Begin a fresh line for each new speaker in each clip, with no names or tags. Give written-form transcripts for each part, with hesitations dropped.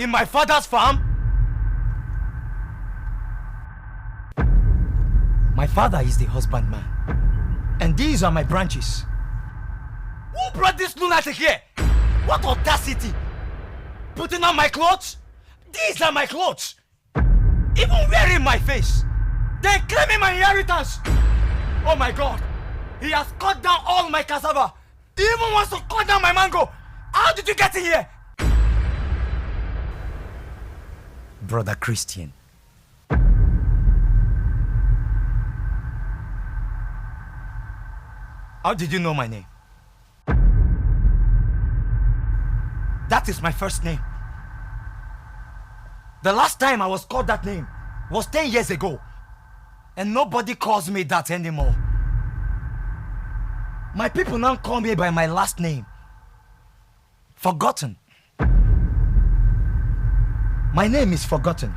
in my father's farm? My father is the husbandman, and these are my branches. Who brought this lunatic here? What audacity! Putting on my clothes? These are my clothes! Even wearing my face! Then claiming my inheritance! Oh my God! He has cut down all my cassava! He even wants to cut down my mango! How did you get in here? Brother Christian. How did you know my name? That is my first name. The last time I was called that name was 10 years ago. And nobody calls me that anymore. My people now call me by my last name. Forgotten. My name is Forgotten.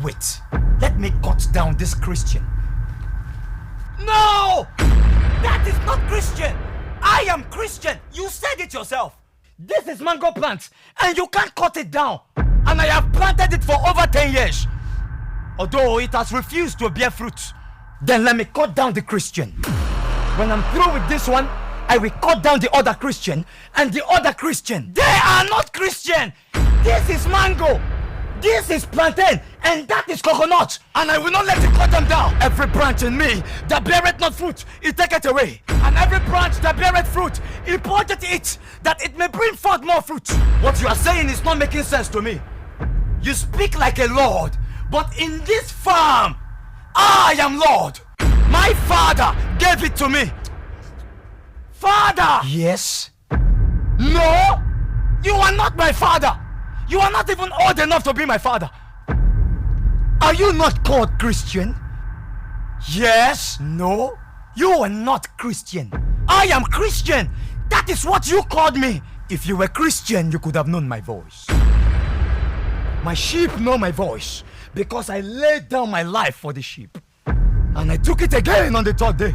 Wait, let me cut down this Christian. No! That is not Christian! I am Christian! You said it yourself! This is mango plant, and you can't cut it down! And I have planted it for over 10 years! Although it has refused to bear fruit. Then let me cut down the Christian. When I'm through with this one, I will cut down the other Christian, and the other Christian. They are not Christian! This is mango! This is plantain, and that is coconut, and I will not let you cut them down. Every branch in me that beareth not fruit, he taketh away. And every branch that beareth fruit, he purgeth it, that it may bring forth more fruit. What you are saying is not making sense to me. You speak like a lord, but in this farm, I am Lord. My father gave it to me. Father! Yes? No! You are not my father! You are not even old enough to be my father. Are you not called Christian? Yes? No? You are not Christian. I am Christian. That is what you called me. If you were Christian, you could have known my voice. My sheep know my voice because I laid down my life for the sheep. And I took it again on the third day.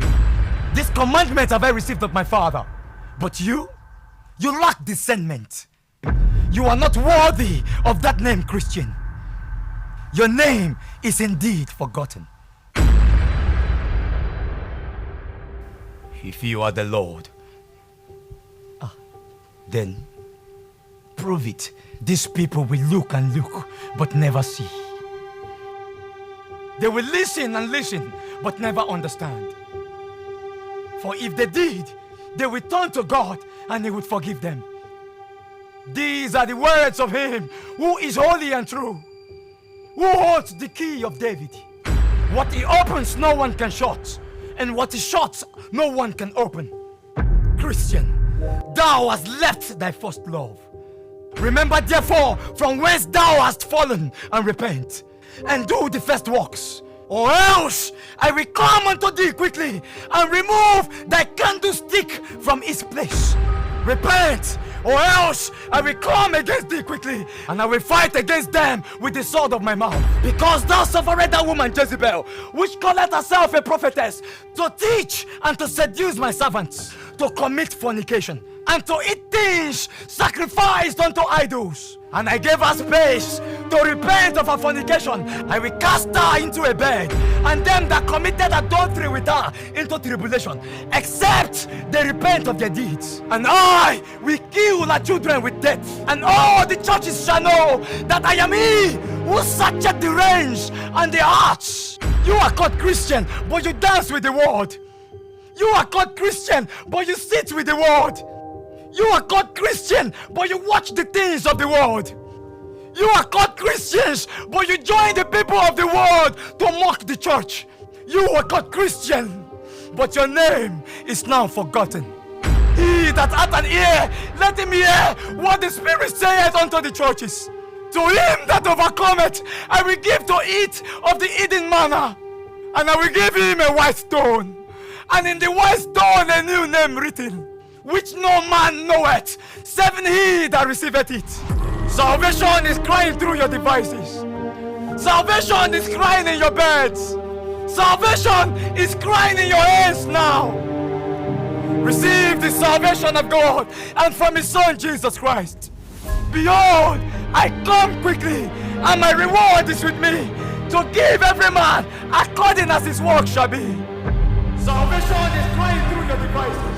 This commandment have I received of my father. But you lack discernment. You are not worthy of that name, Christian. Your name is indeed Forgotten. If you are the Lord, then prove it. These people will look and look, but never see. They will listen and listen, but never understand. For if they did, they will turn to God and He would forgive them. These are the words of Him who is holy and true, who holds the key of David. What He opens, no one can shut, and what He shuts, no one can open. Christian, thou hast left thy first love. Remember therefore from whence thou hast fallen, and repent, and do the first works, or else I will come unto thee quickly, and remove thy candlestick from its place. Repent, or else I will come against thee quickly, and I will fight against them with the sword of my mouth. Because thou suffered that woman Jezebel, which calleth herself a prophetess, to teach and to seduce my servants, to commit fornication, and to eat things sacrificed unto idols. And I gave her space to repent of her fornication. I will cast her into a bed, and them that committed adultery with her into tribulation, except they repent of their deeds. And I will kill her children with death. And all the churches shall know that I am He who searcheth the reins and the hearts. You are called Christian, but you dance with the world. You are called Christian, but you sit with the world. You are called Christian, but you watch the things of the world. You are called Christians, but you join the people of the world to mock the church. You are called Christian, but your name is now forgotten. He that hath an ear, let him hear what the Spirit saith unto the churches. To him that overcometh, I will give to eat of the hidden manna, and I will give him a white stone, and in the white stone a new name written, which no man knoweth, save he that receiveth it. Salvation is crying through your devices. Salvation is crying in your beds. Salvation is crying in your hands now. Receive the salvation of God and from His Son Jesus Christ. Behold, I come quickly, and my reward is with me, to give every man according as his work shall be. Salvation is crying through your devices.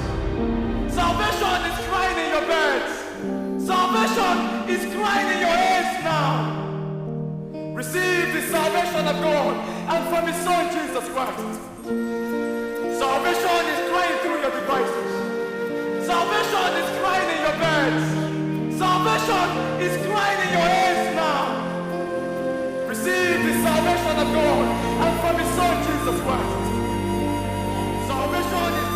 Salvation is crying in your beds. Salvation is crying in your heads now. Receive the salvation of God and from His Son Jesus Christ. Salvation is crying through your devices. Salvation is crying in your beds. Salvation is crying in your heads now. Receive the salvation of God and from His Son Jesus Christ. Salvation is